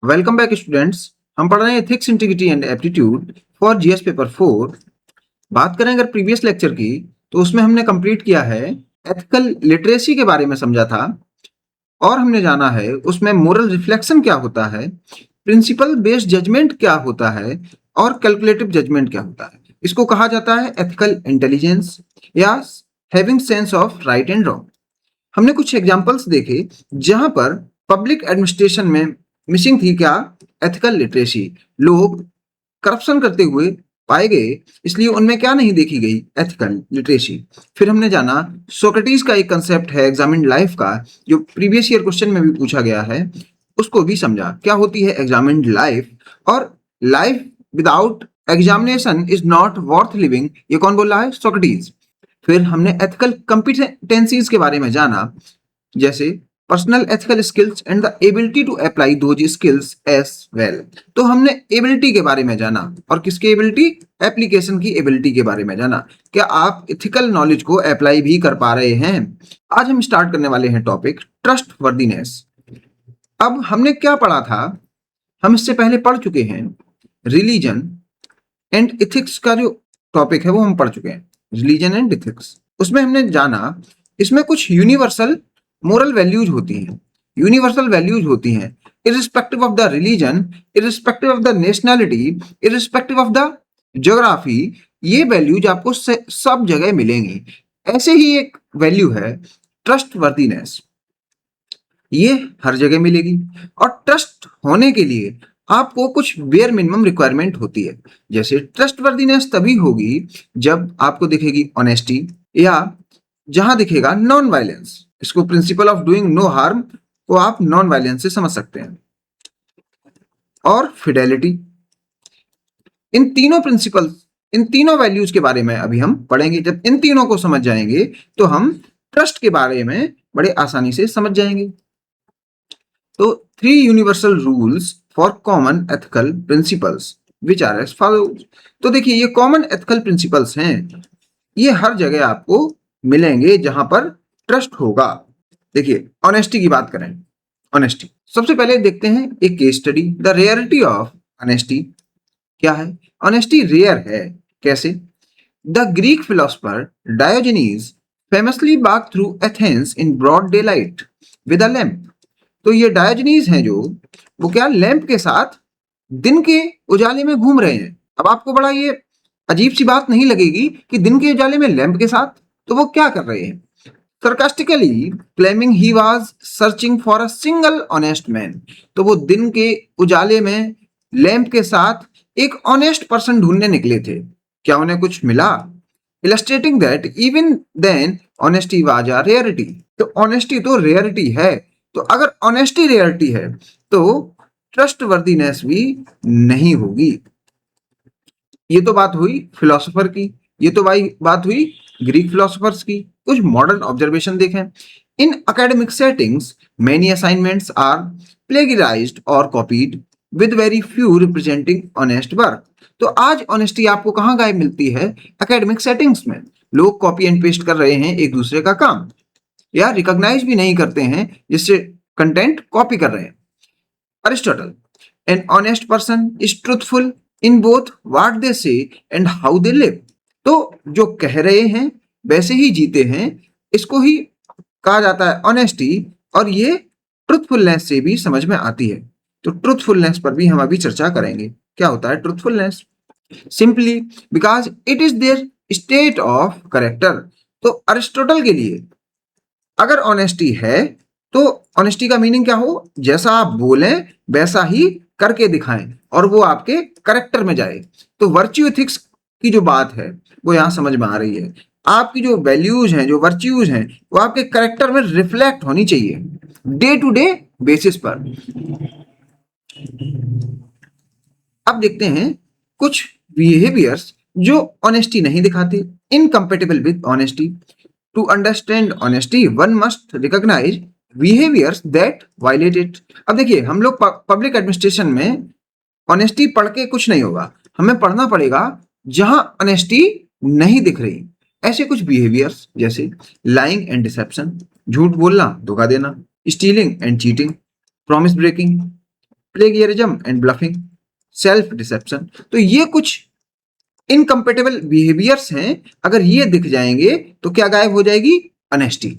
Welcome back students. हम पढ़ रहे हैं ethics, integrity and aptitude for GS paper 4। बात करें अगर प्रीवियस लेक्चर की, तो उसमें हमने कंप्लीट किया है एथिकल लिटरेसी के बारे में समझा था, और हमने जाना है उसमें मोरल रिफ्लेक्शन क्या होता है, प्रिंसिपल बेस्ड जजमेंट क्या होता है, और कैलकुलेटिव जजमेंट क्या होता है। इसको कहा जाता है एथिकल इंटेलिजेंस या having sense of right and wrong. हमने कुछ एग्जांपल्स देखे जहां पर पब्लिक एडमिनिस्ट्रेशन में मिसिंग थी क्या, एथिकल लिटरेसी। लोग करप्शन करते हुए पाए गए, इसलिए उनमें क्या नहीं देखी गई, एथिकल लिटरेसी। फिर हमने जाना सोक्रेटिस का एक कंसेप्ट है एग्जामिन्ड लाइफ का, जो प्रीवियस ईयर क्वेश्चन में भी पूछा गया है, उसको भी समझा क्या होती है एग्जामिन्ड लाइफ। और life without examination is not worth living, ये कौन बोल रहा है, सोक्रेटिस। फिर हमने एथिकल कंपिटेंसीज के बारे में जाना, जैसे personal ethical skills and the ability to apply those skills as well. तो हमने एबिलिटी के बारे में जाना, और किसकी एबिलिटी, एप्लीकेशन की एबिलिटी के बारे में जाना, क्या आप एथिकल नॉलेज को अप्लाई भी कर पा रहे हैं। आज हम स्टार्ट करने वाले हैं टॉपिक ट्रस्ट वर्दीनेस। अब हमने क्या पढ़ा था, हम इससे पहले पढ़ चुके हैं रिलीजन एंड इथिक्स का जो टॉपिक है वो हम पढ़ चुके हैं, रिलीजन एंड इथिक्स। उसमें हमने जाना इसमें कुछ यूनिवर्सल मोरल वैल्यूज होती हैं, यूनिवर्सल वैल्यूज होती हैं, irrespective of the religion, irrespective of the nationality, irrespective of the geography. ये वैल्यूज आपको सब जगह मिलेंगी। ऐसे ही एक वैल्यू है ट्रस्ट वर्दीनेस, ये हर जगह मिलेगी। और ट्रस्ट होने के लिए आपको कुछ बेयर मिनिमम रिक्वायरमेंट होती है। जैसे ट्रस्ट वर्दीनेस तभी होगी जब आपको दिखेगी ऑनेस्टी, या जहां दिखेगा नॉन वायलेंस। इसको principle of doing no harm को आप नॉन वायलेंस से समझ सकते हैं। और फिडेलिटी, इन तीनों प्रिंसिपल, इन तीनों वैल्यूज के बारे में अभी हम पढ़ेंगे। जब इन तीनों को समझ जाएंगे तो हम ट्रस्ट के बारे में बड़े आसानी से समझ जाएंगे। तो 3 universal rules for common ethical principles which are as follows. तो देखिए ये कॉमन एथिकल प्रिंसिपल्स हैं, ये हर जगह आपको मिलेंगे जहां पर ट्रस्ट होगा। देखिए ऑनेस्टी की बात करें, ऑनेस्टी सबसे पहले देखते हैं एक case study, the rarity of honesty. क्या है, ऑनेस्टी रेयर है, कैसे। The Greek philosopher Diogenes famously walk through Athens in broad daylight with a lamp. तो ये डायोजनीज हैं जो, वो क्या, लैंप के साथ दिन के उजाले में घूम रहे हैं। अब आपको बड़ा ये अजीब सी बात नहीं लगेगी कि दिन के उजाले में लैंप के साथ, तो वो क्या कर रहे हैं, sarcastically claiming he was searching for a single honest man। तो वो दिन के उजाले में लैंप के साथ एक ऑनेस्ट पर्सन ढूंढने निकले थे, क्या उन्हें कुछ मिला। illustrating that even then honesty was a rarity। तो ऑनेस्टी तो रेयरिटी है, तो अगर ऑनेस्टी रेयरिटी है तो ट्रस्ट वर्दीनेस भी नहीं होगी। ये तो बात हुई फिलोसोफर की, ये तो भाई बात हुई ग्रीक फिलोसोफर्स की। कुछ मॉडर्न ऑब्जर्वेशन देखें, in academic settings many assignments are plagiarised और copied with very few representing honest work. तो आज ऑनेस्टी आपको कहाँ गायब मिलती है, एकेडमिक सेटिंग्स में। लोग कॉपी एंड पेस्ट कर रहे हैं एक दूसरे का काम, या रिकॉग्नाइज भी नहीं करते हैं जिससे कंटेंट कॉपी कर रहे हैं। Aristotle, N honest person is truthful in both what they से एंड हाउ दे लिव। तो जो कह रहे हैं वैसे ही जीते हैं, इसको ही कहा जाता है ऑनेस्टी, और ये ट्रूथफुलनेस से भी समझ में आती है। तो ट्रूथफुलनेस पर भी हम अभी चर्चा करेंगे, क्या होता है truthfulness. Simply because it is there state of character. तो अरिस्टोटल के लिए अगर ऑनेस्टी है तो ऑनेस्टी का मीनिंग क्या हो, जैसा आप बोलें वैसा ही करके दिखाएं, और वो आपके करेक्टर में जाए। तो वर्च्यू एथिक्स की जो बात है वो यहाँ समझ में आ रही है। आपकी जो वैल्यूज हैं, जो वर्च्यूज हैं, वो आपके करेक्टर में रिफ्लेक्ट होनी चाहिए डे टू डे बेसिस पर। अब देखते हैं कुछ बिहेवियर्स जो ऑनेस्टी नहीं दिखाते, incompatible with honesty. To understand honesty one must recognise behaviours that violate it. अब देखिए हम लोग पब्लिक एडमिनिस्ट्रेशन में ऑनेस्टी पढ़ के कुछ नहीं होगा, हमें पढ़ना पड़ेगा जहां ऑनेस्टी नहीं दिख रही। ऐसे कुछ बिहेवियर्स जैसे लाइंग एंड डिसेप्शन, झूठ बोलना, धोखा देना, stealing and cheating, promise breaking, plagiarism and bluffing, self deception. तो ये कुछ इनकम्पेटेबल बिहेवियर्स हैं, अगर ये दिख जाएंगे तो क्या गायब हो जाएगी? ऑनेस्टी।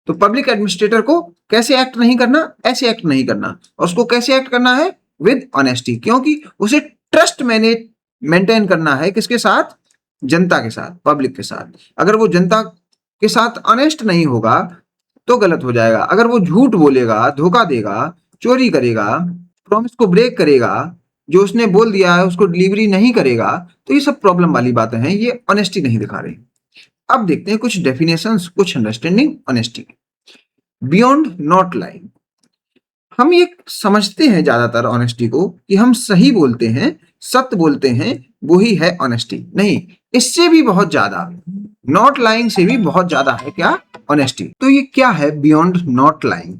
तो पब्लिक एडमिनिस्ट्रेटर को कैसे एक्ट नहीं करना? ऐसे एक्ट नहीं करना। और उसको कैसे एक्ट करना है? विद ऑनेस्टी, क्योंकि उसे ट्रस्ट मेंटेन करना है किसके साथ? जनता के साथ, पब्लिक के साथ। अगर वो जनता के साथ ऑनेस्ट नहीं होगा तो गलत हो जाएगा। अगर वो झूठ बोलेगा, धोखा देगा, चोरी करेगा, प्रॉमिस को ब्रेक करेगा, जो उसने बोल दिया है उसको डिलीवरी नहीं करेगा, तो ये सब प्रॉब्लम वाली बातें हैं, ये ऑनेस्टी नहीं दिखा रही। अब देखते हैं कुछ डेफिनेशंस, कुछ understanding honesty. Beyond not lying, हम ये समझते हैं ज्यादातर ऑनेस्टी को कि हम सही बोलते हैं, सत्य बोलते हैं, वो ही है ऑनेस्टी। नहीं, इससे भी बहुत ज्यादा, नॉट लाइंग से भी बहुत ज्यादा है क्या? ऑनेस्टी। तो ये क्या है बियॉन्ड नॉट लाइंग?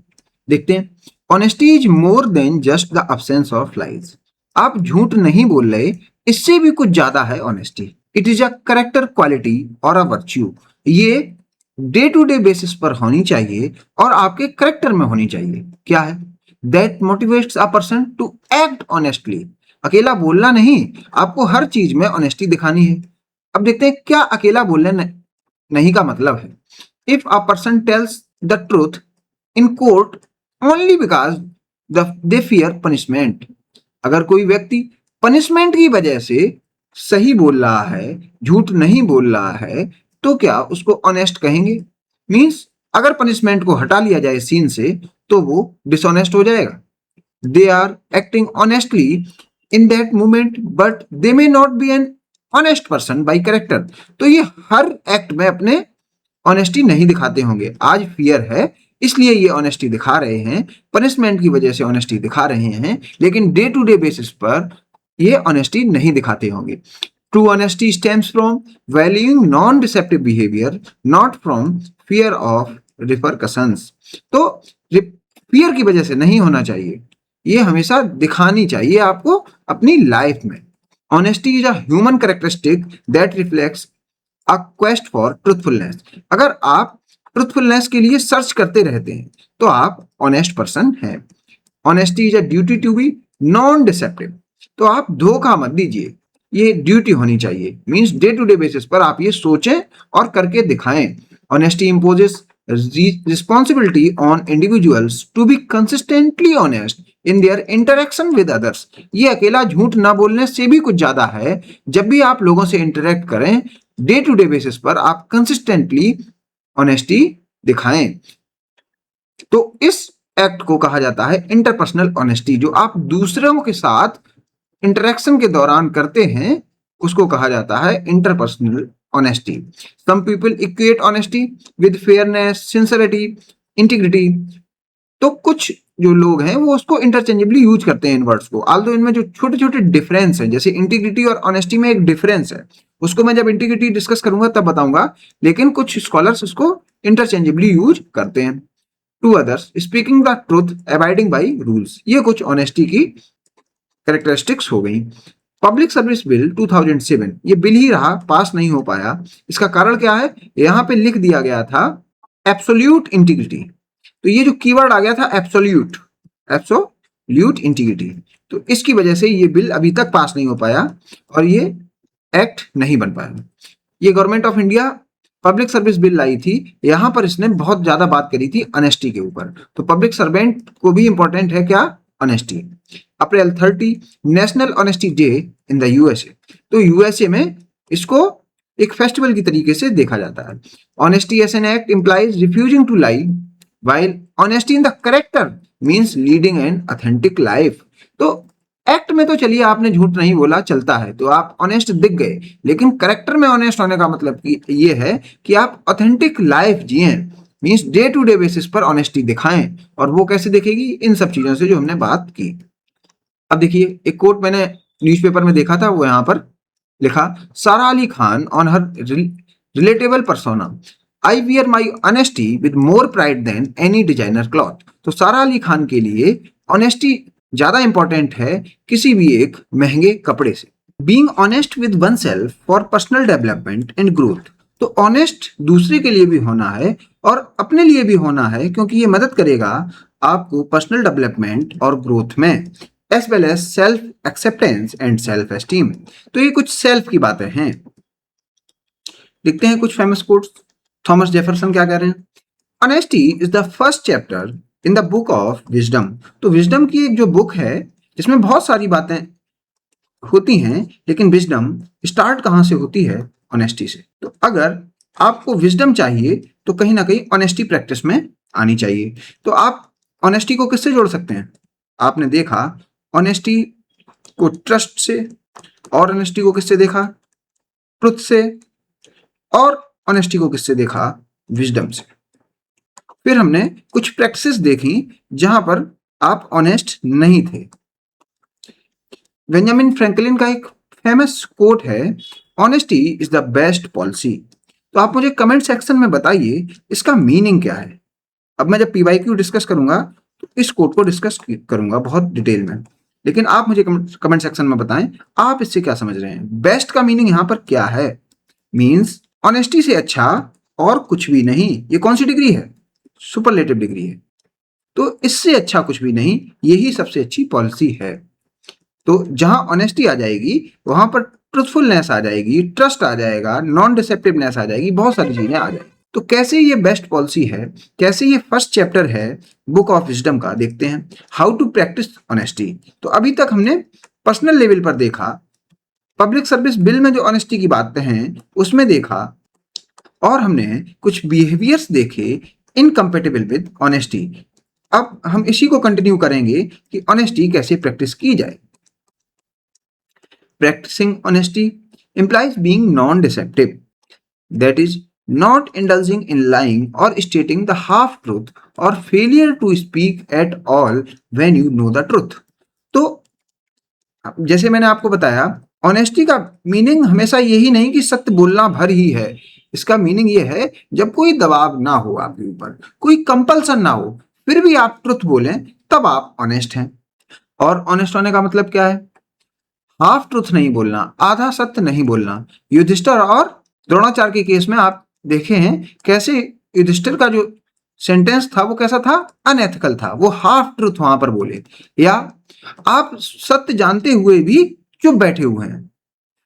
देखते हैं। Honesty is more than just the absence of lies. आप झूठ नहीं बोल रहे, इससे भी कुछ ज्यादा है honesty. It is a character quality और अ वर्च्यू। ये डे टू डे बेसिस पर होनी चाहिए और आपके करेक्टर में होनी चाहिए। क्या है? That motivates a person to act honestly. अकेला बोलना नहीं, आपको हर चीज में ऑनेस्टी दिखानी है। अब देखते हैं क्या अकेला बोलने नहीं का मतलब है। If a person tells the truth in court only because they fear punishment. अगर कोई व्यक्ति पनिशमेंट की वजह से सही बोल रहा है, झूठ नहीं बोल रहा है, तो क्या उसको ऑनेस्ट कहेंगे? मीन्स अगर पनिशमेंट को हटा लिया जाए सीन से तो वो डिसऑनेस्ट हो जाएगा। They are acting honestly in that moment but they may not be an honest person by character. तो ये हर एक्ट में अपने ऑनेस्टी नहीं दिखाते होंगे। आज फियर है इसलिए ये ऑनेस्टी दिखा रहे हैं, पनिशमेंट की वजह से ऑनेस्टी दिखा रहे हैं, लेकिन डे टू डे बेसिस पर ये ऑनेस्टी नहीं दिखाते होंगे। True honesty stems from valuing non deceptive behaviour, not from fear of repercussions. तो फियर की वजह से नहीं होना चाहिए, ये हमेशा दिखानी चाहिए आपको अपनी लाइफ में। Honesty is a human characteristic that reflects a quest for truthfulness. अगर आप ट्रुथफुलनेस के लिए सर्च करते रहते हैं तो आप ऑनेस्ट पर्सन हैं। Honesty is a duty to be non deceptive. तो आप धोखा मत दीजिए, ये ड्यूटी होनी चाहिए। Means day to day basis पर आप ये सोचें और करके दिखाएं। Honesty imposes responsibility on individuals to be consistently honest in their interaction with others. ये अकेला झूठ ना बोलने से भी कुछ ज्यादा है। जब भी आप लोगों से इंटरेक्ट करें, डे टू डे बेसिस पर आप कंसिस्टेंटली ऑनेस्टी दिखाएं। तो इस एक्ट को कहा जाता है इंटरपर्सनल ऑनेस्टी। जो आप दूसरों के साथ इंटरेक्शन के दौरान करते हैं उसको कहा जाता है interpersonal honesty. Some people equate honesty with fairness, sincerity, integrity. तो कुछ जो लोग हैं वो उसको इंटरचेंजेबली यूज करते हैं इन वर्ड्स को। आल्दो इनमें जो छोटे छोटे डिफरेंस हैं, जैसे इंटीग्रिटी और ऑनेस्टी में एक डिफरेंस है, उसको मैं जब इंटीग्रिटी डिस्कस करूंगा तब बताऊंगा, लेकिन कुछ स्कॉलर्स उसको इंटरचेंजेबली यूज करते हैं। To others, speaking the truth, abiding by rules. ये कुछ ऑनेस्टी की कैरेक्टरिस्टिक्स हो गई। पब्लिक सर्विस बिल 2007, ये बिल ही रहा, पास नहीं हो पाया। इसका कारण क्या है? यहाँ पे लिख दिया गया था एब्सोल्यूट इंटीग्रिटी। तो ये जो कीवर्ड आ गया था एब्सोल्यूट, एब्सोल्यूट इंटीग्रिटी, तो इसकी वजह से ये बिल अभी तक पास नहीं हो पाया और ये एक्ट नहीं बन पाया। ये government of India public service bill लाई थी, यहां पर इसने बहुत ज्यादा बात करी थी ऑनेस्टी के ऊपर। तो पब्लिक सर्वेंट को भी इंपॉर्टेंट है क्या? Honesty. April 30 national honesty day in the USA. तो यूएसए में इसको एक फेस्टिवल की तरीके से देखा जाता है। Honesty as an act implies refusing to lie, while honesty in the character means leading an authentic life। तो एक्ट में तो चलिए आपने झूठ नहीं बोला, चलता है, तो आप ऑनेस्ट दिख गए, लेकिन करेक्टर में ऑनेस्ट होने का मतलब ये है कि आप ऑथेंटिक लाइफ जिए। Means day to day basis पर ऑनेस्टी दिखाएं। और वो कैसे दिखेगी? इन सब चीजों से जो हमने बात की। अब देखिए एक कोट मैंने न्यूज़पेपर में देखा था, वो यहाँ पर लिखा, Sara Ali Khan on her relatable persona, I wear my honesty with more pride than any designer cloth. तो सारा अली खान के लिए ऑनेस्टी ज्यादा इंपॉर्टेंट है किसी भी एक महंगे कपड़े से। Being honest with one self for personal development and growth. तो ऑनेस्ट दूसरे के लिए भी होना है और अपने लिए भी होना है, क्योंकि ये मदद करेगा आपको पर्सनल डेवलपमेंट और ग्रोथ में। As well as self acceptance and self esteem. तो ये कुछ सेल्फ की बातें हैं। देखते हैं कुछ फेमस कोट्स। थॉमस जेफरसन क्या कह रहे हैं? Honesty is the first chapter in the book of wisdom. तो विजडम की एक जो बुक है जिसमें बहुत सारी बातें होती हैं, लेकिन विजडम स्टार्ट कहाँ से होती है? ऑनेस्टी से। तो अगर आपको विजडम चाहिए तो कहीं ना कहीं ऑनेस्टी प्रैक्टिस में आनी चाहिए। तो आप ऑनेस्टी को किससे जोड़ सकते हैं? आपने देखा ऑनेस्टी को ट्रस्ट से, और ऑनेस्टी को किससे देखा? ट्रुथ से, और ऑनेस्टी को किससे देखा? विजडम से। फिर हमने कुछ प्रैक्टिसेस देखी जहां पर आप ऑनेस्ट नहीं थे। बेंजामिन फ्रैंकलिन का एक फेमस कोट है, honesty is the best policy. तो आप मुझे कमेंट सेक्शन में बताइए इसका मीनिंग क्या है। अब मैं जब PYQ डिस्कस करूंगा तो इस कोट को डिस्कस करूंगा बहुत डिटेल में, लेकिन आप मुझे कमेंट सेक्शन में बताएं आप इससे क्या समझ रहे हैं। बेस्ट का मीनिंग यहां पर क्या है? मीन्स ऑनेस्टी से अच्छा और कुछ भी नहीं। ये कौन सी डिग्री है? सुपरलेटिव डिग्री है। तो इससे अच्छा कुछ भी नहीं, यही सबसे अच्छी पॉलिसी है। तो जहां ऑनेस्टी आ जाएगी वहां पर ट्रुथफुलनेस आ जाएगी, ट्रस्ट आ जाएगा, नॉन डिसेप्टिवनेस आ जाएगी, बहुत सारी चीजें आ जाएगी। तो कैसे ये बेस्ट पॉलिसी है, कैसे ये फर्स्ट चैप्टर है बुक ऑफ विजडम का, देखते हैं। How to practise honesty. तो अभी तक हमने पर्सनल लेवल पर देखा, पब्लिक सर्विस बिल में जो ऑनेस्टी की बातें हैं उसमें देखा, और हमने कुछ बिहेवियर्स देखे इनकम्पेटिबल विद ऑनेस्टी। अब हम इसी को कंटिन्यू करेंगे कि ऑनेस्टी कैसे प्रैक्टिस की जाए। Practicing honesty implies being non-deceptive, that is, not indulging in lying or stating the half-truth or failure to speak at all when you know the truth. तो जैसे मैंने आपको बताया, ऑनेस्टी का मीनिंग हमेशा यही नहीं कि सत्य बोलना भर ही है। इसका मीनिंग ये है जब कोई दबाव ना हो आपके ऊपर, कोई कंपल्सन ना हो, फिर भी आप ट्रुथ बोलें, तब आप ऑनेस्ट हैं। और ऑनेस्ट होने का मतलब क्या है? हाफ ट्रूथ नहीं बोलना, आधा सत्य नहीं बोलना। युधिष्ठिर और द्रोणाचार्य के केस में आप देखे हैं कैसे युधिष्ठिर का जो सेंटेंस था वो कैसा था? अनएथिकल था। वो हाफ ट्रूथ वहां पर बोले। या आप सत्य जानते हुए भी चुप बैठे हुए हैं।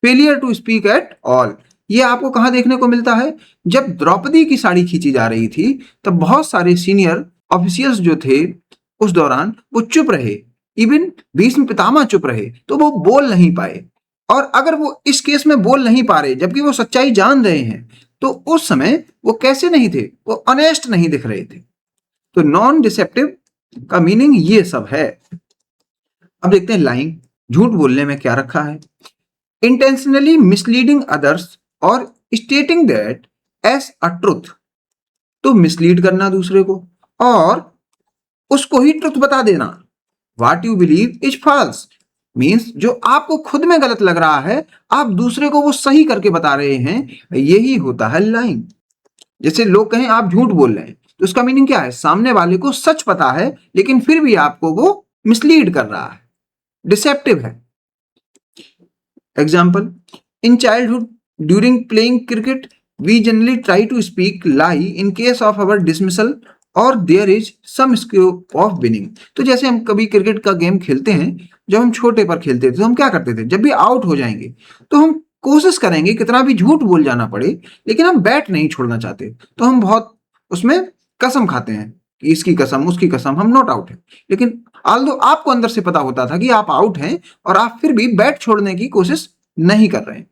Failure to speak at all, ये आपको कहां देखने को मिलता है? जब द्रौपदी की साड़ी खींची जा रही थी तब बहुत सारे सीनियर ऑफिशियल्स जो थे उस दौरान वो चुप रहे, इवन भीष्म पितामह चुप रहे, तो वो बोल नहीं पाए। और अगर वो इस केस में बोल नहीं पा रहे जबकि वो सच्चाई जान रहे हैं, तो उस समय वो कैसे नहीं थे? वो ऑनेस्ट नहीं दिख रहे थे। तो नॉन डिसेप्टिव का मीनिंग ये सब है। अब देखते हैं लाइंग, झूठ बोलने में क्या रखा है। इंटेंशनली मिसलीडिंग अदर्स और stating that as a truth. तो मिसलीड करना दूसरे को और उसको ही ट्रुथ बता देना। What you believe is false means जो आपको खुद में गलत लग रहा है आप दूसरे को वो सही करके बता रहे हैं, यही होता है लाइंग। जैसे लोग कहें आप झूठ बोल रहे हैं, तो उसका मीनिंग क्या है? सामने वाले को सच पता है लेकिन फिर भी आपको वो मिसलीड कर रहा है, डिसेप्टिव है। Example, in childhood during playing cricket we generally try to speak lie in case of our dismissal और there is some scope of winning. तो जैसे हम कभी क्रिकेट का गेम खेलते हैं, जब हम छोटे पर खेलते थे तो हम क्या करते थे? जब भी आउट हो जाएंगे तो हम कोशिश करेंगे कितना भी झूठ बोल जाना पड़े, लेकिन हम बैट नहीं छोड़ना चाहते। तो हम बहुत उसमें कसम खाते हैं कि इसकी कसम उसकी कसम हम नॉट आउट है। लेकिन आल्दो आपको अंदर से पता होता था कि आप आउट हैं और आप फिर भी बैट छोड़ने की कोशिश नहीं कर रहे हैं।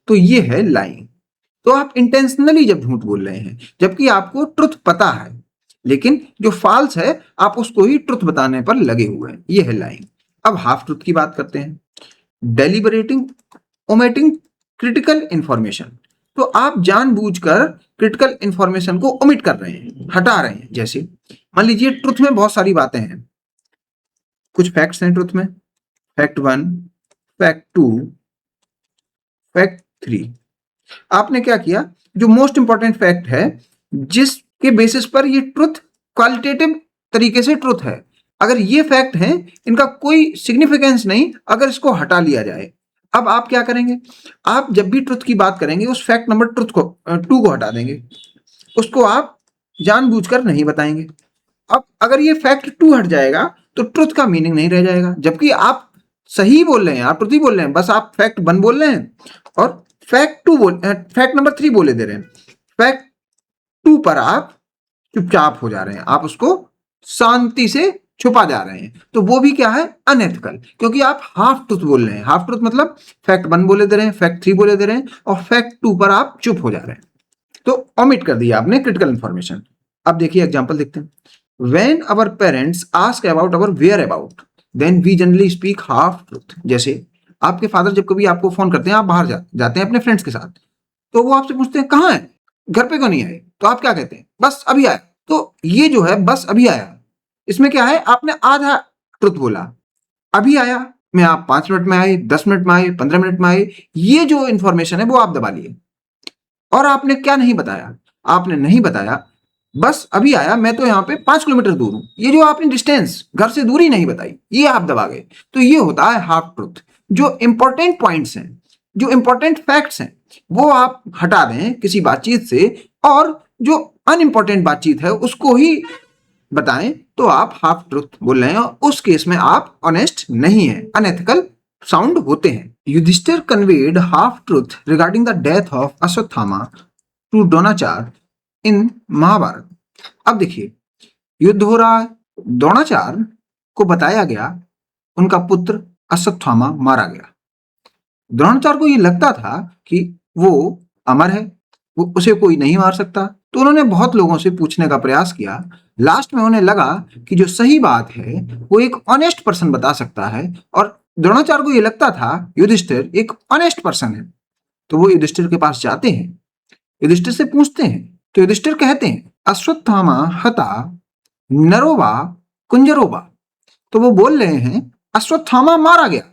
तो ये है लाइंग। तो आप इंटेंशनली जब झूठ बोल रहे हैं जबकि आपको ट्रुथ पता है, लेकिन जो फॉल्स है आप उसको ही ट्रुथ बताने पर लगे हुए हैं, ये है लाइंग। अब हाफ ट्रुथ की बात करते हैं। Deliberating omitting critical information. तो आप जानबूझकर क्रिटिकल इंफॉर्मेशन को ओमिट कर रहे हैं, हटा रहे हैं। जैसे मान लीजिए ट्रुथ में बहुत सारी बातें हैं, कुछ फैक्ट्स हैं ट्रुथ में, फैक्ट 1, फैक्ट 2, फैक्ट 3। आपने क्या किया? जो मोस्ट इंपॉर्टेंट फैक्ट है जिसके बेसिस पर ये ट्रुथ क्वालिटेटिव तरीके से ट्रुथ है, अगर ये फैक्ट है इनका कोई सिग्निफिकेंस नहीं, अगर इसको हटा लिया जाए, अब आप क्या करेंगे? आप जब भी ट्रुथ की बात करेंगे उस फैक्ट नंबर ट्रुथ को 2 को हटा देंगे, उसको आप जानबूझकर नहीं बताएंगे। अब अगर ये फैक्ट 2 हट जाएगा तो ट्रुथ का मीनिंग नहीं रह जाएगा। जबकि आप सही बोल रहे हैं, आप ट्रुथ ही बोल रहे हैं, बस आप फैक्ट 1 बोल रहे हैं और फैक्ट नंबर 3 बोले दे रहे हैं। फैक्ट 2 पर आप चुपचाप हो जा रहे हैं, आप उसको शांति से छुपा जा रहे हैं, तो वो भी क्या है, अनएथिकल, क्योंकि आप हाफ ट्रुथ बोल रहे हैं। हाफ ट्रुथ मतलब फैक्ट 1 बोले दे रहे हैं, फैक्ट 3 बोले दे रहे हैं और फैक्ट 2 पर आप चुप हो जा रहे हैं, तो ओमिट कर दिया आपने क्रिटिकल इंफॉर्मेशन। अब देखिए एग्जांपल देखते हैं। When our parents ask about our whereabouts then we generally speak half truth. जैसे आपके फादर जब कभी आपको फोन करते हैं, आप बाहर जाते हैं अपने फ्रेंड्स के साथ, तो वो आपसे पूछते हैं कहाँ है, घर पे क्यों नहीं आए, तो आप क्या कहते हैं, बस अभी आया। तो ये जो है बस अभी आया, इसमें क्या है, आपने आधा ट्रुथ बोला। अभी आया में आप 5 मिनट में आए, 10 मिनट में आए, 15 मिनट में आए, ये जो इंफॉर्मेशन है वो आप दबा लिए। और आपने क्या नहीं बताया, आपने नहीं बताया बस अभी आया, मैं तो यहाँ पे 5 किलोमीटर दूर हूं। ये जो आपने डिस्टेंस, घर से दूरी नहीं बताई, ये आप दबा गए। तो ये होता है हाफ ट्रुथ। जो इंपॉर्टेंट पॉइंट्स हैं, जो इंपॉर्टेंट फैक्ट्स हैं, वो आप हटा दें किसी बातचीत से, और जो अनइंपॉर्टेंट बातचीत है उसको ही बताएं, तो आप हाफ ट्रुथ बोल रहे हैं और उस केस में आप ऑनेस्ट नहीं है, अनएथिकल साउंड होते हैं। Yudhishthir conveyed half truth regarding the death of Ashwatthama to Dronacharya in Mahabharat. अब देखिए, युद्ध हो रहा है, द्रोणाचार्य को बताया गया उनका पुत्र अश्वत्थामा मारा गया। द्रोणाचार्य को ये लगता था कि वो अमर है, वो उसे कोई नहीं मार सकता, तो उन्होंने बहुत लोगों से पूछने का प्रयास किया। लास्ट में उन्हें लगा कि जो सही बात है वो एक ऑनेस्ट पर्सन बता सकता है, और द्रोणाचार्य को ये लगता था युधिष्ठिर एक ऑनेस्ट पर्सन है। तो वो युधिष्ठिर के पास जाते हैं, युधिष्ठिर से पूछते हैं, तो युधिष्ठिर कहते हैं अश्वत्थामा हता नरोवा कुंजरोवा। तो वो बोल रहे हैं अश्वत्थामा मारा गया,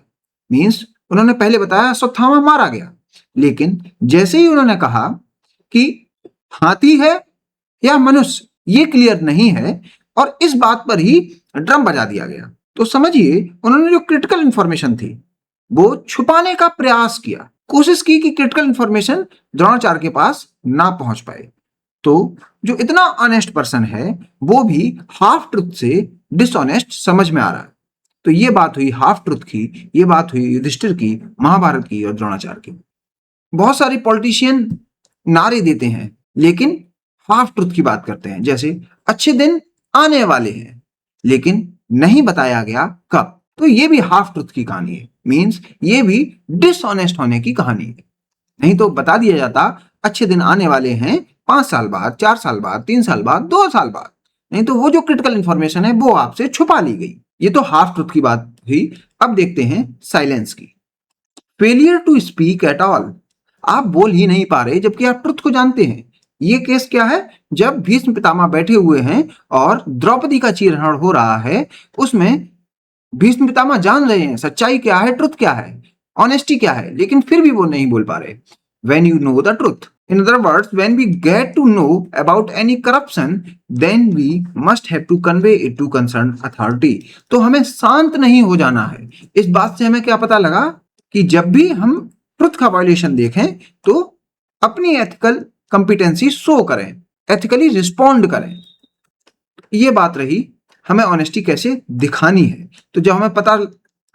मीन्स उन्होंने पहले बताया अश्वत्थामा मारा गया, लेकिन जैसे ही उन्होंने कहा कि हाथी है या मनुष्य ये क्लियर नहीं है, और इस बात पर ही ड्रम बजा दिया गया। तो समझिए उन्होंने जो क्रिटिकल इंफॉर्मेशन थी वो छुपाने का प्रयास किया, कोशिश की कि क्रिटिकल इंफॉर्मेशन द्रोणाचार्य के पास ना पहुंच पाए। तो जो इतना ऑनेस्ट पर्सन है वो भी हाफ ट्रुथ से डिसऑनेस्ट समझ में आ रहा है। तो ये बात हुई हाफ ट्रुथ की, ये बात हुई युधिष्ठिर की, महाभारत की और द्रोणाचार्य की। बहुत सारे पॉलिटिशियन नारे देते हैं लेकिन हाफ ट्रुथ की बात करते हैं, जैसे अच्छे दिन आने वाले हैं लेकिन नहीं बताया गया कब। तो ये भी हाफ ट्रुथ की कहानी है, मींस ये भी डिसऑनेस्ट होने की कहानी है। नहीं तो बता दिया जाता अच्छे दिन आने वाले हैं 5 साल बाद, 4 साल बाद, 3 साल बाद, 2 साल बाद। नहीं तो वो जो क्रिटिकल इंफॉर्मेशन है वो आपसे छुपा ली गई। ये तो हाफ ट्रुथ की बात हुई। अब देखते हैं साइलेंस की। Failure to speak at all, आप बोल ही नहीं पा रहे जबकि आप ट्रुथ को जानते हैं। ये केस क्या है, जब भीष्म पितामह बैठे हुए हैं और द्रौपदी का चीरहरण हो रहा है, उसमें भीष्म पितामह जान रहे हैं सच्चाई क्या है, ट्रुथ क्या है, ऑनेस्टी क्या है, लेकिन फिर भी वो नहीं बोल पा रहे। When you know the truth, in other words, when we get to know about any corruption, then we must have to convey it to concerned authority. तो हमें शांत नहीं हो जाना है। इस बात से हमें क्या पता लगा कि जब भी हम ट्रुथ का वायलेशन देखें तो अपनी एथिकल कंपिटेंसी शो करें, एथिकली रिस्पॉन्ड करें। ये बात रही हमें ऑनेस्टी कैसे दिखानी है। तो जब हमें पता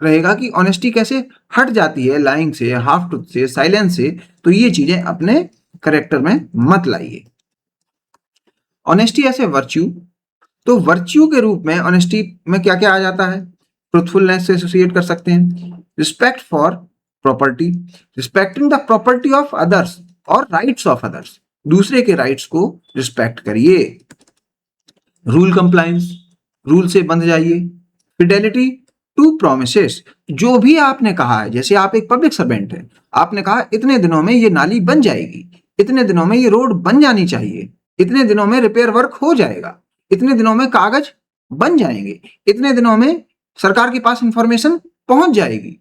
रहेगा कि ऑनेस्टी कैसे हट जाती है लाइंग से, हाफ ट्रुथ से, साइलेंस से, तो ये चीजें अपने करेक्टर में मत लाइए। ऑनेस्टी ऐसे वर्च्यू, तो वर्च्यू के रूप में ऑनेस्टी में क्या क्या आ जाता है, ट्रुथफुलनेस से एसोसिएट कर सकते हैं, respect for property, respecting the property of others और राइट्स ऑफ अदर्स, दूसरे के राइट्स को रिस्पेक्ट करिए, रूल कंप्लायंस, रूल से बंध जाइए, फिडेलिटी टू प्रोमिसेस, जो भी आपने कहा है, जैसे आप एक पब्लिक सर्वेंट हैं, आपने कहा इतने दिनों में ये नाली बन जाएगी, इतने दिनों में ये रोड बन जानी चाहिए, इतने दिनों में रिपेयर वर्क हो जाएगा, इतने दिनों में कागज बन जाएंगे, इतने दिनों में सरकार के पास इंफॉर्मेशन पहुंच जाएगी,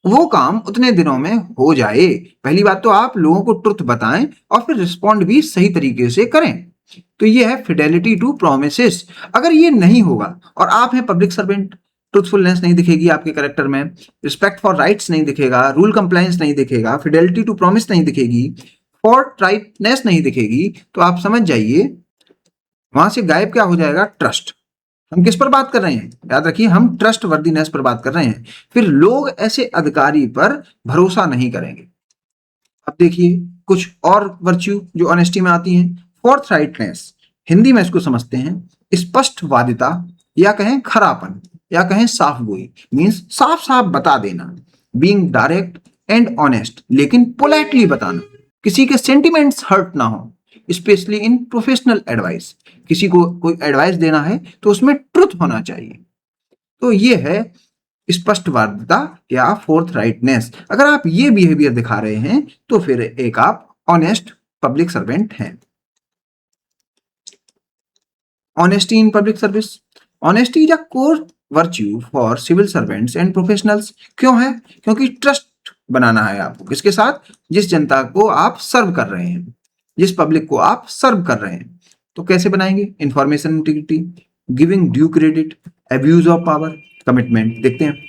वो काम उतने दिनों में हो जाए। पहली बात तो आप लोगों को ट्रुथ बताएं और फिर रिस्पॉन्ड भी सही तरीके से करें। तो ये है फिडेलिटी टू प्रोमिसेस। अगर ये नहीं होगा और आप हैं पब्लिक सर्वेंट, ट्रुथफुलनेस नहीं दिखेगी आपके कैरेक्टर में, रिस्पेक्ट फॉर राइट्स नहीं दिखेगा, रूल कंप्लायंस नहीं दिखेगा, फिडेलिटी टू प्रॉमिस नहीं दिखेगी, फोर्थराइटनेस नहीं दिखेगी, तो आप समझ जाइए वहां से गायब क्या हो जाएगा, ट्रस्ट। हम किस पर बात कर रहे हैं? याद रखिए, हम ट्रस्ट वर्दीनेस पर बात कर रहे हैं। फिर लोग ऐसे अधिकारी पर भरोसा नहीं करेंगे। अब देखिए कुछ और वर्च्यू जो ऑनेस्टी में आती हैं। फोर्थराइटनेस, हिंदी में इसको समझते हैं स्पष्टवादिता, या कहें खरापन, या कहें साफगोई, मीन्स साफ साफ बता देना। बीइंग डायरेक्ट एंड ऑनेस्ट, लेकिन पोलाइटली बताना, किसी के सेंटिमेंट्स हर्ट ना हो, स्पेशली इन प्रोफेशनल एडवाइस। किसी को कोई एडवाइस देना है तो उसमें ट्रुथ होना चाहिए। तो ये है स्पष्टवादिता या फोर्थराइटनेस। अगर आप ये बिहेवियर दिखा रहे हैं तो फिर एक आप ऑनेस्ट पब्लिक सर्वेंट हैं। Honesty in public service, honesty is a core virtue for civil servants and professionals. क्यों है? क्योंकि ट्रस्ट बनाना है आपको किसके साथ? जिस जनता को आप सर्व कर रहे हैं, जिस पब्लिक को आप सर्व कर रहे हैं। तो कैसे बनाएंगे? Information integrity, giving due credit, abuse of power, commitment. देखते हैं,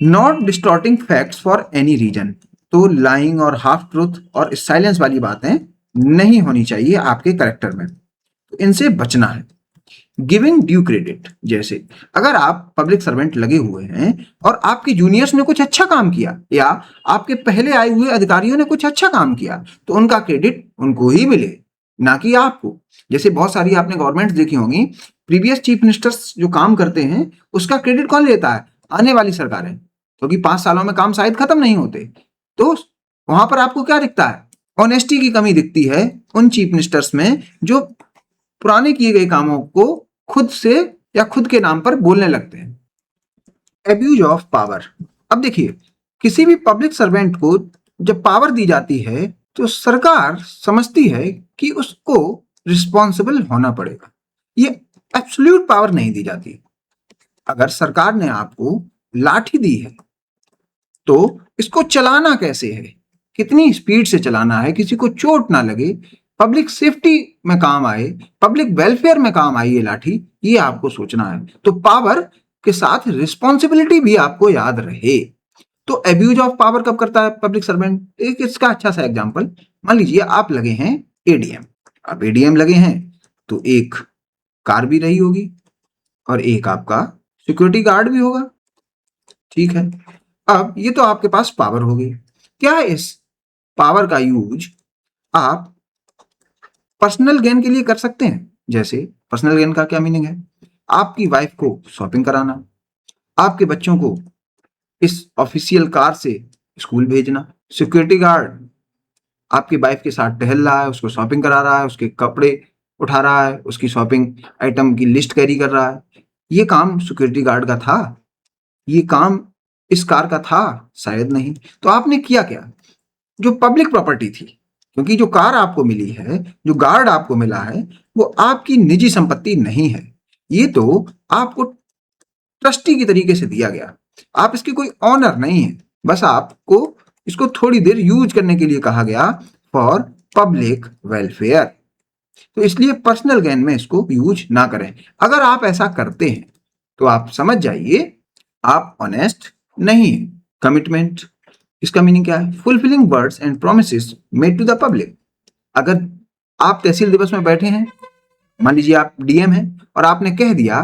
not distorting facts for any reason. तो लाइंग और हाफ ट्रूथ और साइलेंस वाली बातें नहीं होनी चाहिए आपके करेक्टर में, तो इनसे बचना है। गिविंग ड्यू क्रेडिट, जैसे अगर आप पब्लिक सर्वेंट लगे हुए हैं और आपके जूनियर्स ने कुछ अच्छा काम किया या आपके पहले आए हुए अधिकारियों ने कुछ अच्छा काम किया, तो उनका क्रेडिट उनको ही मिले, ना कि आपको। जैसे बहुत सारी आपने गवर्नमेंट देखी होंगी, प्रीवियस चीफ मिनिस्टर्स जो काम करते हैं उसका क्रेडिट कौन लेता है? आने वाली सरकारें, क्योंकि 5 सालों में काम शायद खत्म नहीं होते। तो वहां पर आपको क्या दिखता है? ऑनेस्टी की कमी दिखती है उन चीफ मिनिस्टर्स में जो पुराने किए गए कामों को खुद से या खुद के नाम पर बोलने लगते हैं। एब्यूज ऑफ पावर, अब देखिए, किसी भी पब्लिक सर्वेंट को जब पावर दी जाती है तो सरकार समझती है कि उसको रिस्पॉन्सिबल होना पड़ेगा। ये एब्सोल्यूट पावर नहीं दी जाती। अगर सरकार ने आपको लाठी दी है तो इसको चलाना कैसे है, कितनी स्पीड से चलाना है, किसी को चोट ना लगे, पब्लिक सेफ्टी में काम आए, पब्लिक वेलफेयर में काम आए ये लाठी, ये आपको सोचना है। तो पावर के साथ रिस्पॉन्सिबिलिटी भी आपको याद रहे। तो एब्यूज ऑफ पावर कब करता है पब्लिक सर्वेंट? एक इसका अच्छा सा एग्जांपल, मान लीजिए आप लगे हैं एडीएम। अब एडीएम लगे हैं तो एक कार भी रही होगी और एक आपका सिक्योरिटी गार्ड भी होगा, ठीक है। अब ये तो आपके पास पावर हो गई। क्या इस पावर का यूज आप पर्सनल गेन के लिए कर सकते हैं? जैसे पर्सनल गेन का क्या मीनिंग है? आपकी वाइफ को शॉपिंग कराना, आपके बच्चों को इस ऑफिशियल कार से स्कूल भेजना, सिक्योरिटी गार्ड आपकी वाइफ के साथ टहल रहा है, उसको शॉपिंग करा रहा है, उसके कपड़े उठा रहा है, उसकी शॉपिंग आइटम की लिस्ट कैरी कर रहा है। ये काम सिक्योरिटी गार्ड का था? ये काम इस कार का था? शायद नहीं। तो आपने किया क्या? जो पब्लिक प्रॉपर्टी थी, क्योंकि जो कार आपको मिली है, जो गार्ड आपको मिला है, वो आपकी निजी संपत्ति नहीं है। ये तो आपको ट्रस्टी की तरीके से दिया गया। आप इसके कोई ऑनर नहीं है, बस आपको इसको थोड़ी देर यूज करने के लिए कहा गया फॉर पब्लिक वेलफेयर। तो इसलिए पर्सनल गेन में इसको यूज ना करें। अगर आप ऐसा करते हैं तो आप समझ जाइए आप ऑनेस्ट नहीं है। कमिटमेंट, इसका मीनिंग क्या है? Fulfilling words and promises made to the public. अगर आप तहसील दिवस में बैठे हैं, मान लीजिए आप डीएम हैं और आपने कह दिया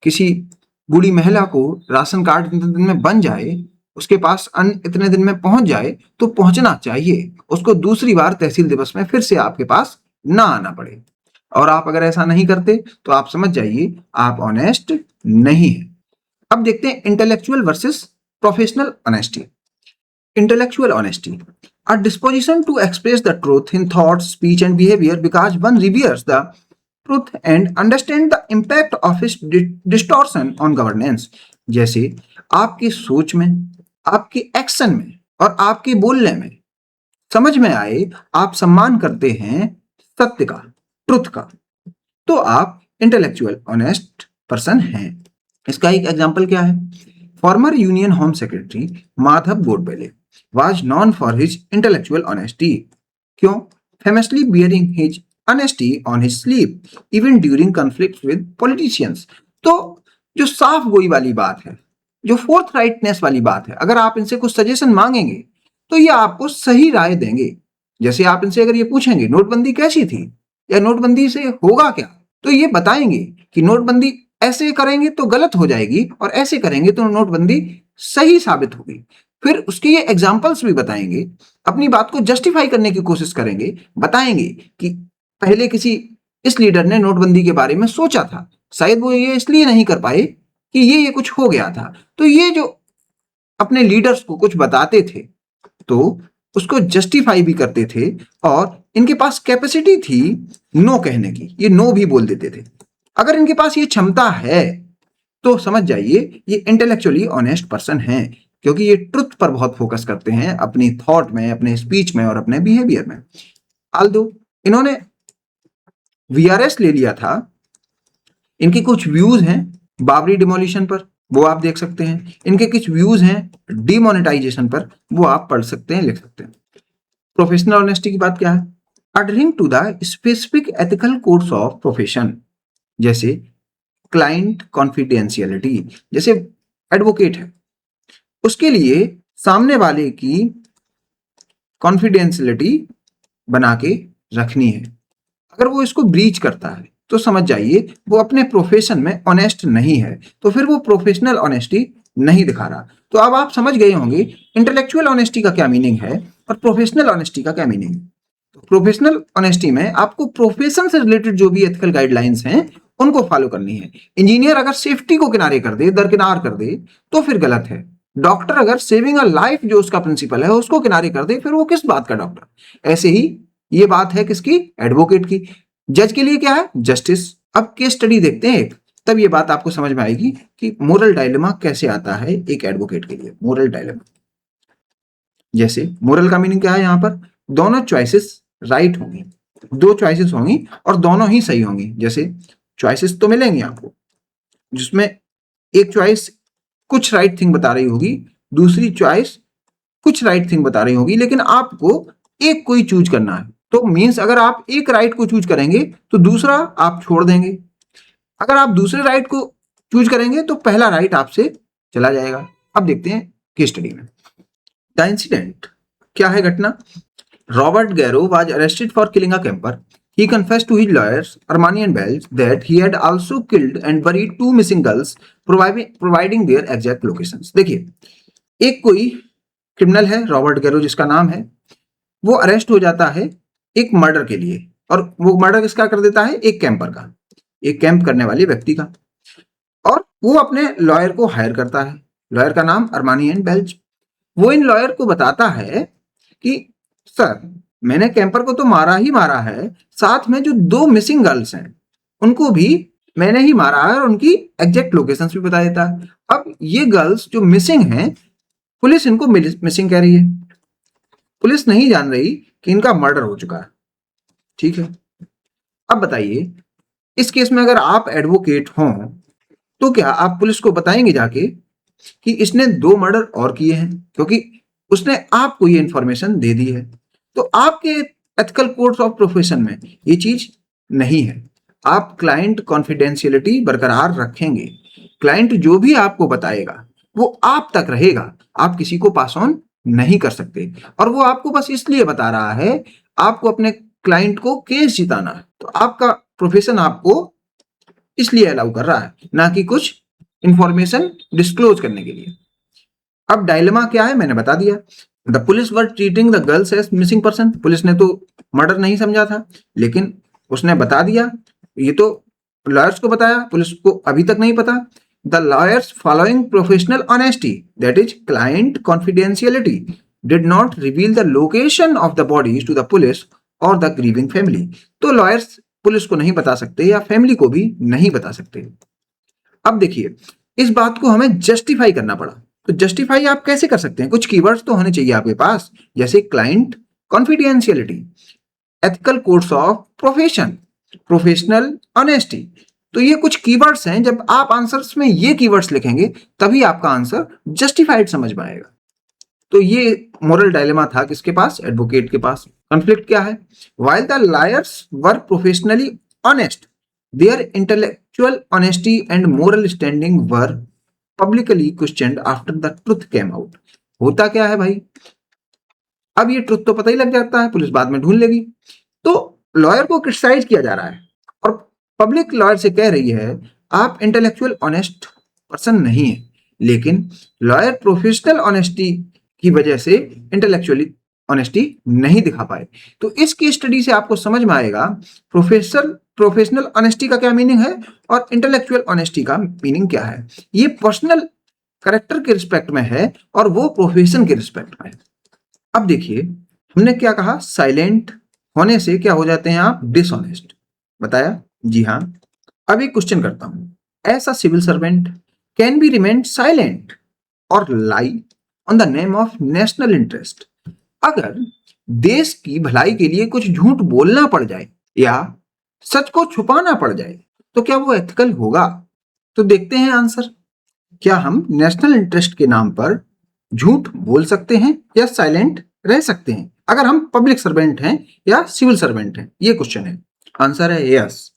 किसी बूढ़ी महिला को राशन कार्ड इतने दिन में बन जाए, उसके पास अन्न इतने दिन में पहुंच जाए, तो पहुंचना चाहिए, उसको दूसरी बार तहसील दिवस में फिर से आपके पास ना आना पड़े। और आप अगर ऐसा नहीं करते तो आप समझ जाइए आप ऑनेस्ट नहीं है। अब देखते हैं intellectual versus professional honesty. Intellectual honesty, a disposition to express the truth in thought, speech, and behavior because one reveres the truth and understand the impact of its distortion on governance। जैसे आपकी सोच में, आपके action में और आपके बोलने में समझ में आए आप सम्मान करते हैं सत्य का, ट्रुथ का, तो आप इंटेलेक्चुअल ऑनेस्ट पर्सन हैं। इसका एक एग्जांपल क्या है? Former union home secretary Madhav Godbole was known for his intellectual honesty। क्यों? Famously bearing his honesty on his sleeve, even during conflicts with politicians। तो जो साफ गोई वाली बात है, जो फोर्थ राइटनेस वाली बात है, अगर आप इनसे कुछ सजेशन मांगेंगे तो ये आपको सही राय देंगे। जैसे आप इनसे अगर ये पूछेंगे नोटबंदी कैसी थी या नोटबंदी से होगा क्या, तो ये बताएंगे कि नोटबंदी ऐसे करेंगे तो गलत हो जाएगी और ऐसे करेंगे तो नोटबंदी सही साबित होगी। फिर उसके ये एग्जाम्पल्स भी बताएंगे, अपनी बात को जस्टिफाई करने की कोशिश करेंगे, बताएंगे कि पहले किसी इस लीडर ने नोटबंदी के बारे में सोचा था, शायद वो ये इसलिए नहीं कर पाए कि ये कुछ हो गया था। तो ये जो अपने लीडर्स को कुछ बताते थे तो उसको जस्टिफाई भी करते थे और इनके पास कैपेसिटी थी नो कहने की, ये नो भी बोल देते थे। अगर इनके पास ये क्षमता है तो समझ जाइए ये इंटेलेक्चुअली ऑनेस्ट पर्सन है, क्योंकि ये ट्रुथ पर बहुत फोकस करते हैं अपनी थॉट में, अपने स्पीच में और अपने बिहेवियर में। आल्दो इन्होंने वीआरएस ले लिया था, इनके कुछ व्यूज हैं बाबरी डिमोलिशन पर, वो आप देख सकते हैं। इनके कुछ व्यूज हैं डिमोनेटाइजेशन पर, वो आप पढ़ सकते हैं, लिख सकते हैं। प्रोफेशनल ऑनेस्टी की बात क्या है? Adhering to the specific ethical codes of profession, जैसे क्लाइंट कॉन्फिडेंशियलिटी, जैसे एडवोकेट है उसके लिए सामने वाले की कॉन्फिडेंशियलिटी बना के रखनी है। अगर वो इसको ब्रीच करता है तो समझ जाइए वो अपने प्रोफेशन में ऑनेस्ट नहीं है, तो फिर वो प्रोफेशनल ऑनेस्टी नहीं दिखा रहा। तो अब आप समझ गए होंगे इंटेलेक्चुअल ऑनेस्टी का क्या मीनिंग है और प्रोफेशनल ऑनेस्टी का क्या मीनिंग है। तो प्रोफेशनल ऑनेस्टी में आपको प्रोफेशन से रिलेटेड जो भी एथिकल गाइडलाइंस हैं उनको फॉलो करनी है। इंजीनियर अगर सेफ्टी को किनारे कर दे, दरकिनार कर दे, तो फिर गलत है। डॉक्टर अगर सेविंग अ लाइफ जो उसका प्रिंसिपल है उसको किनारे कर दे, फिर वो किस बात का डॉक्टर। ऐसे ही ये बात है किसकी? एडवोकेट की। जज के लिए क्या है? जस्टिस। अब केस स्टडी देखते हैं एक, तब ये बात आपको समझ में आएगी कि मोरल डायलेमा कैसे आता है एक एडवोकेट के लिए। मोरल डायलेमा, जैसे मोरल का मीनिंग क्या है यहाँ पर? दोनों चॉइसेस राइट होंगी, दो चॉइसेस होंगी और दोनों ही सही होंगी। जैसे चॉइसेस तो मिलेंगी आपको जिसमें एक चॉइस कुछ राइट थिंग बता रही होगी, दूसरी चॉइस कुछ राइट थिंग बता रही होगी, लेकिन आपको एक कोई चूज करना है। तो मींस अगर आप एक राइट को चूज करेंगे तो दूसरा आप छोड़ देंगे, अगर आप दूसरे राइट को चूज करेंगे तो पहला राइट आपसे चला जाएगा। अब देखते हैं केस स्टडी में। द इंसिडेंट क्या है? घटना, Robert Garrow was arrested for killing a camper. He confessed to his lawyers, Armani and Welch, that he had also killed and buried two missing girls, providing their exact locations. देखिए, एक कोई criminal है Robert Gairo जिसका नाम है, वो arrest हो जाता है एक मर्डर के लिए, और वो मर्डर किसका कर देता है? एक कैंपर का, एक कैंप करने वाले व्यक्ति का। और वो अपने लॉयर को हायर करता है, लॉयर का नाम अरमानी एंड बेल्च। वो इन लॉयर को बताता है कि सर मैंने कैंपर को तो मारा ही मारा है, साथ में जो दो मिसिंग गर्ल्स हैं उनको भी मैंने ही मारा है और उनकी एग्जैक्ट लोकेशंस भी बता देता है। अब ये गर्ल्स जो मिसिंग हैं, पुलिस इनको मिसिंग कह रही है, पुलिस नहीं जान रही कि इनका मर्डर हो चुका है। ठीक है, अब बताइए इस केस में अगर आप एडवोकेट हों तो क्या आप पुलिस को बताएंगे जाके कि इसने दो मर्डर और किए हैं, क्योंकि उसने आपको ये इंफॉर्मेशन दे दी है। तो आपके एथिकल कोड्स ऑफ प्रोफेशन में ये चीज नहीं है। आप क्लाइंट कॉन्फिडेंशियलिटी बरकरार रखेंगे, क्लाइंट जो भी आपको बताएगा वो आप तक रहेगा, आप किसी को पास ऑन नहीं कर सकते। और वो आपको बस इसलिए बता रहा है, आपको अपने क्लाइंट को केस जिताना है, तो आपका प्रोफेशन आपको इसलिए अलाउ कर रहा है, ना कि कुछ इंफॉर्मेशन डिस्क्लोज करने के लिए। अब डायलेमा क्या है मैंने बता दिया। The police were treating the girls as missing person, police ने तो मर्डर नहीं समझा था, लेकिन उसने बता दिया, ये तो लॉयर्स को बताया, पुलिस को अभी तक नहीं पता। The lawyers following professional honesty, that is client confidentiality, did not reveal the location of the bodies to the police और द ग्रीविंग फैमिली। तो लॉयर्स पुलिस को नहीं बता सकते या फैमिली को भी नहीं बता सकते। अब देखिए इस बात को हमें जस्टिफाई करना पड़ा, तो जस्टिफाई आप कैसे कर सकते हैं? कुछ कीवर्ड्स तो होने चाहिए आपके पास, जैसे client confidentiality, ethical codes of profession, professional honesty. तो ये कुछ कीवर्ड्स हैं, जब आप आंसर्स में ये कीवर्ड्स लिखेंगे तभी आपका आंसर जस्टिफाइड समझ में आएगा। तो ये मोरल डायलेमा था किसके पास? एडवोकेट के पास। कॉन्फ्लिक्ट क्या है? While the lawyers were professionally honest, their intellectual honesty and moral standing were publicly questioned after the truth came out। होता क्या है भाई, अब ये ट्रुथ तो पता ही लग जाता है, पुलिस बाद में ढूंढ लेगी। तो लॉयर को क्रिटिसाइज किया जा रहा है और पब्लिक लॉयर से कह रही है आप इंटेलेक्चुअल ऑनेस्ट पर्सन नहीं है, लेकिन लॉयर प्रोफेशनल ऑनेस्टी की वजह से इंटेलेक्चुअली ऑनेस्टी नहीं दिखा पाए। तो इस केस स्टडी से आपको समझ में आएगा प्रोफेशनल ऑनेस्टी का क्या मीनिंग है और इंटेलेक्चुअल ऑनेस्टी का मीनिंग क्या है। ये पर्सनल करेक्टर के रिस्पेक्ट में है और वो प्रोफेशन के रिस्पेक्ट में है। अब देखिए हमने क्या कहा, साइलेंट होने से क्या हो जाते हैं आप, डिसऑनेस्ट, बताया जी हाँ। अब एक क्वेश्चन करता हूं, as a civil servant can be remain silent और lie on the name of national interest. अगर देश की भलाई के लिए कुछ झूठ बोलना पड़ जाए या सच को छुपाना पड़ जाए तो क्या वो एथिकल होगा? तो देखते हैं आंसर। क्या हम नेशनल इंटरेस्ट के नाम पर झूठ बोल सकते हैं या साइलेंट रह सकते हैं अगर हम पब्लिक सर्वेंट हैं या सिविल सर्वेंट हैं? ये क्वेश्चन है। आंसर है yes,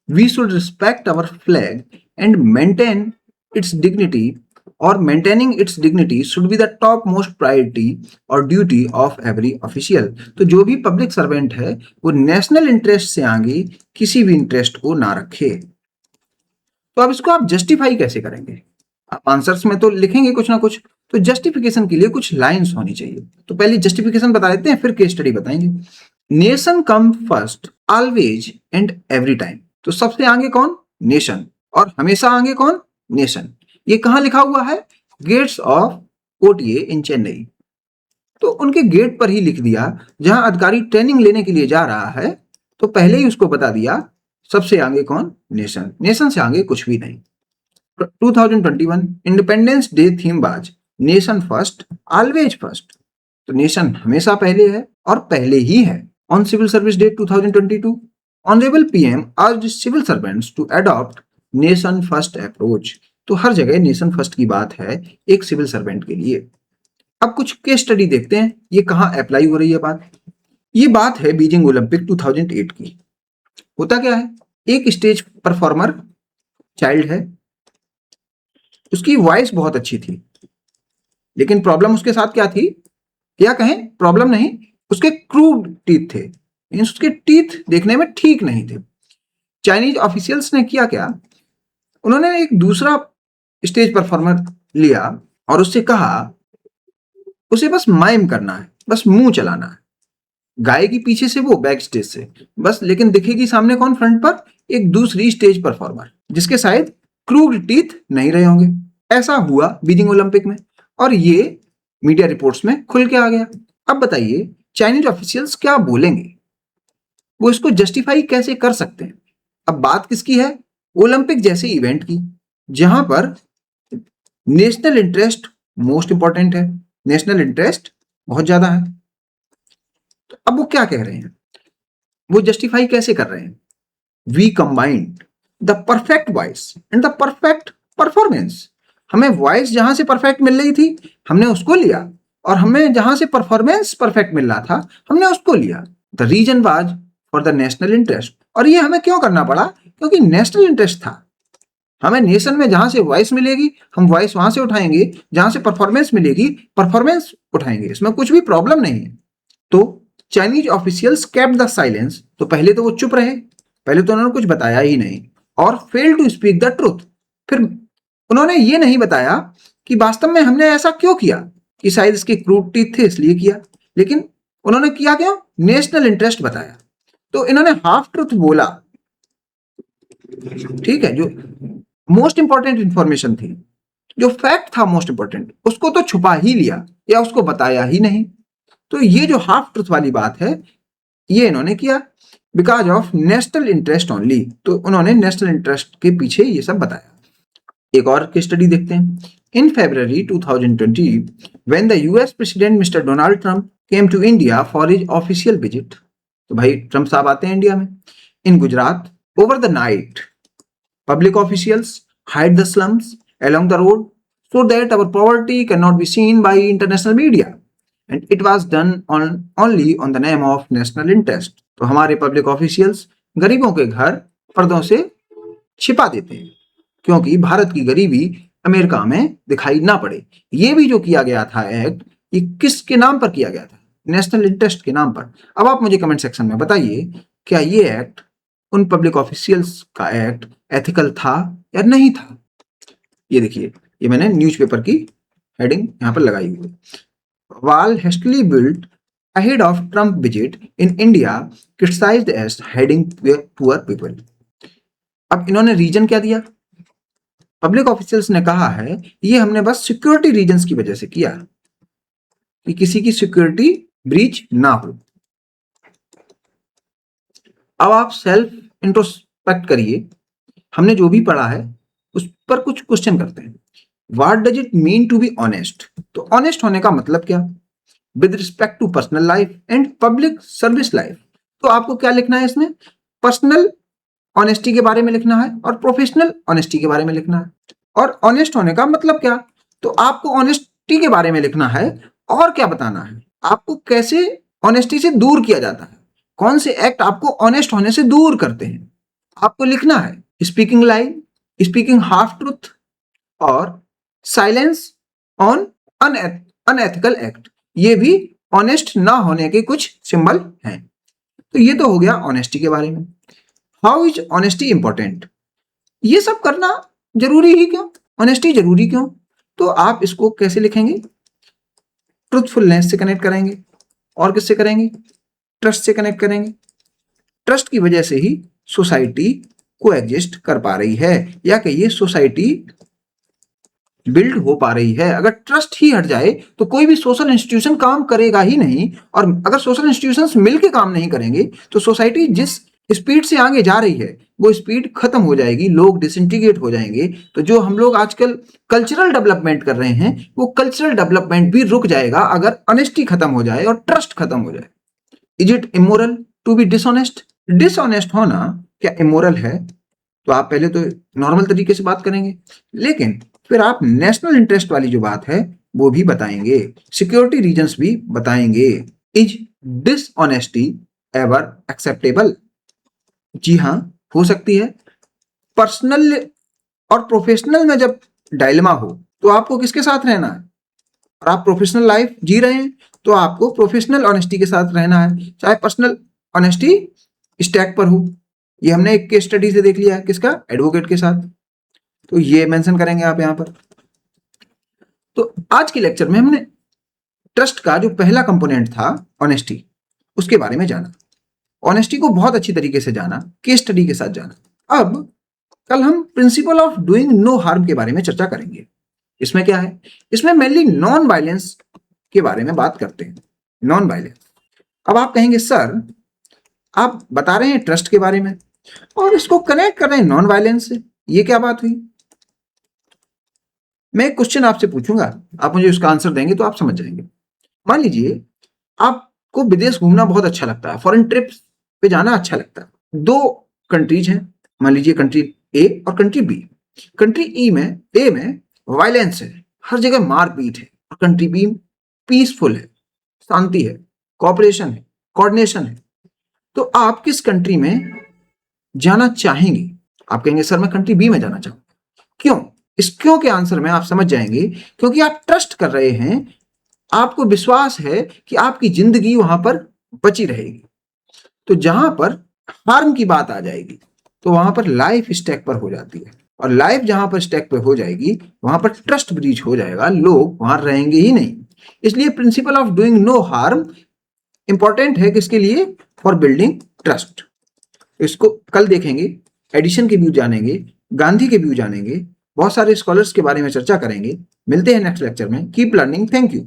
we should respect our flag and maintain its dignity, और maintaining its dignity should be the top most priority और ड्यूटी ऑफ एवरी ऑफिशियल। तो जो भी पब्लिक सर्वेंट है वो नेशनल इंटरेस्ट से आगे किसी भी इंटरेस्ट को ना रखे। तो अब इसको आप जस्टिफाई कैसे करेंगे? आप आंसर्स में तो लिखेंगे कुछ ना कुछ, तो जस्टिफिकेशन के लिए कुछ लाइंस होनी चाहिए। तो पहले जस्टिफिकेशन बता देते हैं, फिर केस स्टडी बताएंगे। Nation come first always and every time. तो सबसे आगे कौन? नेशन। और हमेशा आगे कौन? नेशन। ये कहां लिखा हुआ है? गेट्स ऑफ ओटीए इन चेन्नई। तो उनके गेट पर ही लिख दिया, जहां अधिकारी ट्रेनिंग लेने के लिए जा रहा है तो पहले ही उसको बता दिया सबसे आगे कौन? नेशन। नेशन से आगे कुछ भी नहीं। 2021 Independence Day theme was nation first always first. तो नेशन हमेशा पहले है और पहले ही है। On Civil Service Day 2022 honourable PM urged civil servants to adopt nation first approach. तो हर जगह नेशन फर्स्ट की बात है एक सिविल सर्वेंट के लिए। अब कुछ केस स्टडी देखते हैं, ये कहां अप्लाई हो रही है बात। ये बात है बीजिंग ओलंपिक 2008 की। होता क्या है, एक स्टेज परफॉर्मर चाइल्ड है, उसकी वॉइस बहुत अच्छी थी, लेकिन प्रॉब्लम उसके साथ क्या थी, क्या कहें, प्रॉब्लम नहीं, उसके क्रूड टीथ थे, मींस उसके टीथ देखने में ठीक नहीं थे। चाइनीज ऑफिशियल्स ने किया क्या, उन्होंने एक दूसरा स्टेज परफॉर्मर लिया और उससे कहा उसे बस माइम करना है, बस मुंह चलाना है, गाएगी पीछे से वो बैक स्टेज से बस, लेकिन दिखेगी सामने कौन? फ्रंट पर एक दूसरी स्टेज परफॉर्मर जिसके शायद क्रूड टीथ नहीं रहे होंगे। ऐसा हुआ बीजिंग ओलंपिक में और ये मीडिया रिपोर्ट्स में खुल के आ गया। अब बताइए चाइनीज ऑफिशियल्स क्या बोलेंगे, वो इसको जस्टिफाई कैसे कर सकते हैं? अब बात किसकी है? ओलंपिक जैसे इवेंट की, जहां पर नेशनल इंटरेस्ट मोस्ट इंपॉर्टेंट है, नेशनल इंटरेस्ट बहुत ज्यादा है। तो अब वो क्या कह रहे हैं, वो जस्टिफाई कैसे कर रहे हैं? We combined the perfect voice and the perfect performance. हमें वॉइस जहां से परफेक्ट मिल रही थी हमने उसको लिया, और हमें जहां से परफॉर्मेंस परफेक्ट मिल रहा था हमने उसको लिया। The reason was for the national interest. और ये हमें क्यों करना पड़ा? क्योंकि नेशनल इंटरेस्ट था। हमें नेशन में जहां से वॉइस मिलेगी हम वॉइस वहां से उठाएंगे, जहां से परफॉर्मेंस मिलेगी परफॉर्मेंस उठाएंगे, इसमें कुछ भी प्रॉब्लम नहीं है। तो Chinese officials kept the silence. तो पहले तो वो चुप रहे, पहले तो उन्होंने कुछ बताया ही नहीं, और fail to speak the truth. फिर उन्होंने ये नहीं बताया कि वास्तव में हमने ऐसा क्यों किया, कि शायद इसके क्रूड टीथ थे इसलिए किया, लेकिन उन्होंने किया क्या? नेशनल इंटरेस्ट बताया। तो इन्होंने हाफ ट्रूथ बोला, ठीक है, जो मोस्ट इंपॉर्टेंट इंफॉर्मेशन थी, जो फैक्ट था मोस्ट इंपॉर्टेंट, उसको तो छुपा ही लिया या उसको बताया ही नहीं। तो ये जो हाफ ट्रूथ वाली बात है ये इन्होंने किया because of national interest only. तो उन्होंने नेशनल इंटरेस्ट के पीछे ये सब बताया। एक और केस स्टडी देखते हैं। In February 2020 when the US president mister Donald Trump came to India for his official visit. तो भाई ट्रंप साहब आते हैं इंडिया में। In Gujarat over the night public officials hide the slums along the road so that our poverty cannot be seen by international media, and it was done only on the name of national interest। तो हमारे public officials गरीबों के घर पर्दों से छिपा देते हैं क्योंकि भारत की गरीबी अमेरिका में दिखाई ना पड़े। ये भी जो किया गया था एक्ट, ये किसके नाम पर किया गया था? नेशनल इंटरेस्ट के नाम पर। अब आप मुझे कमेंट सेक्शन में बताइए क्या ये एक्ट, उन पब्लिक ऑफिशियल्स का एक्ट एथिकल था या नहीं था। ये देखिए, ये मैंने न्यूज़पेपर की हेडिंग यहाँ पर लगाई हुई है। Wall hastily built ahead of Trump visit in India criticised as hiding poor people. अब इन्होंने रीजन क्या दिया? पब्लिक ऑफिशियल्स ने कहा है ये हमने बस सिक्योरिटी रीजंस की वजह से किया, कि किसी की सिक्योरिटी ब्रीच ना हो। अब आप सेल्फ इंट्रोस्पेक्ट करिए, हमने जो भी पढ़ा है उस पर कुछ क्वेश्चन करते हैं। What does it mean to be honest? तो ऑनेस्ट होने का मतलब क्या? With respect to personal life and public service life. तो आपको क्या लिखना है इसमें? पर्सनल ऑनेस्टी के बारे में लिखना है और प्रोफेशनल ऑनेस्टी के बारे में लिखना है। और ऑनेस्ट होने का मतलब क्या? तो आपको ऑनेस्टी के बारे में लिखना है और क्या बताना है, आपको कैसे ऑनेस्टी से दूर किया जाता है, कौन से एक्ट आपको ऑनेस्ट होने से दूर करते हैं। आपको लिखना है स्पीकिंग लाई, स्पीकिंग हाफ ट्रूथ और साइलेंस ऑन अनएथिकल एक्ट। ये भी ऑनेस्ट ना होने के कुछ सिंबल हैं। तो ये तो हो गया ऑनेस्टी के बारे में। How is honesty important? ये सब करना जरूरी ही क्यों? ऑनेस्टी जरूरी क्यों? तो आप इसको कैसे लिखेंगे? ट्रूथफुलनेस से कनेक्ट करेंगे और किससे करेंगे? ट्रस्ट से कनेक्ट करेंगे। ट्रस्ट की वजह से ही सोसाइटी को एग्जिस्ट कर पा रही है, या कहिए सोसाइटी बिल्ड हो पा रही है। अगर ट्रस्ट ही हट जाए तो कोई भी सोशल इंस्टीट्यूशन काम करेगा ही नहीं, और अगर सोशल इंस्टीट्यूशंस मिलकर काम नहीं करेंगे तो सोसाइटी जिस स्पीड से आगे जा रही है वो स्पीड खत्म हो जाएगी, लोग डिसइंटीग्रेट हो जाएंगे। तो जो हम लोग आजकल कल्चरल डेवलपमेंट कर रहे हैं वो कल्चरल डेवलपमेंट भी रुक जाएगा अगर ऑनेस्टी खत्म हो जाए और ट्रस्ट खत्म हो जाए। Is it immoral to be dishonest? Dishonest होना क्या इमोरल है? तो आप पहले तो नॉर्मल तरीके से बात करेंगे, लेकिन फिर आप नेशनल इंटरेस्ट वाली जो बात है वो भी बताएंगे, सिक्योरिटी रीजंस भी बताएंगे। Is dishonesty ever acceptable? जी हाँ, हो सकती है। पर्सनल और प्रोफेशनल में जब डायलेमा हो तो आपको किसके साथ रहना है? और आप प्रोफेशनल लाइफ जी रहे हैं तो आपको प्रोफेशनल ऑनेस्टी के साथ रहना है, चाहे पर्सनल ऑनेस्टी स्टैक पर हो। ये हमने एक केस स्टडी से देख लिया है, किसका? एडवोकेट के साथ। तो ये मेंशन करेंगे आप यहां पर। तो आज के लेक्चर में हमने ट्रस्ट का जो पहला कंपोनेंट था ऑनेस्टी, उसके बारे में जाना। ऑनेस्टी को बहुत अच्छी तरीके से जाना, केस स्टडी के साथ जाना। अब कल हम principle of doing no harm के बारे में चर्चा करेंगे। इसमें क्या है? इसमें मेनली नॉन वायलेंस के बारे में बात करते हैं। Non violence. अब आप कहेंगे सर आप बता रहे हैं ट्रस्ट के बारे में और इसको कनेक्ट कर रहे हैं नॉन वायलेंस से, ये क्या बात हुई? मैं एक क्वेश्चन आपसे पूछूंगा, आप मुझे उसका आंसर देंगे तो आप समझ जाएंगे। मान लीजिए आपको विदेश घूमना बहुत अच्छा लगता है, फॉरेन ट्रिप्स पे जाना अच्छा लगता है। दो कंट्रीज हैं, मान लीजिए कंट्री ए और कंट्री बी। कंट्री ए में वायलेंस है, हर जगह मारपीट है, और कंट्री बी पीसफुल है, शांति है, कोऑपरेशन है, कोऑर्डिनेशन है। तो आप किस कंट्री में जाना चाहेंगे? आप कहेंगे सर मैं कंट्री बी में जाना चाहूंगा। क्यों? इस क्यों के आंसर में आप समझ जाएंगे, क्योंकि आप ट्रस्ट कर रहे हैं, आपको विश्वास है कि आपकी जिंदगी वहां पर बची रहेगी। तो जहां पर हार्म की बात आ जाएगी तो वहां पर लाइफ स्टैक पर हो जाती है, और लाइफ जहां पर स्टैक पर हो जाएगी वहां पर ट्रस्ट ब्रीच हो जाएगा, लोग वहां रहेंगे ही नहीं। इसलिए principle of doing no harm important है किसके लिए? For building trust. इसको कल देखेंगे, एडिशन के व्यू जानेंगे, गांधी के व्यू जानेंगे, बहुत सारे स्कॉलर्स के बारे में चर्चा करेंगे। मिलते हैं नेक्स्ट लेक्चर में। Keep learning. Thank you.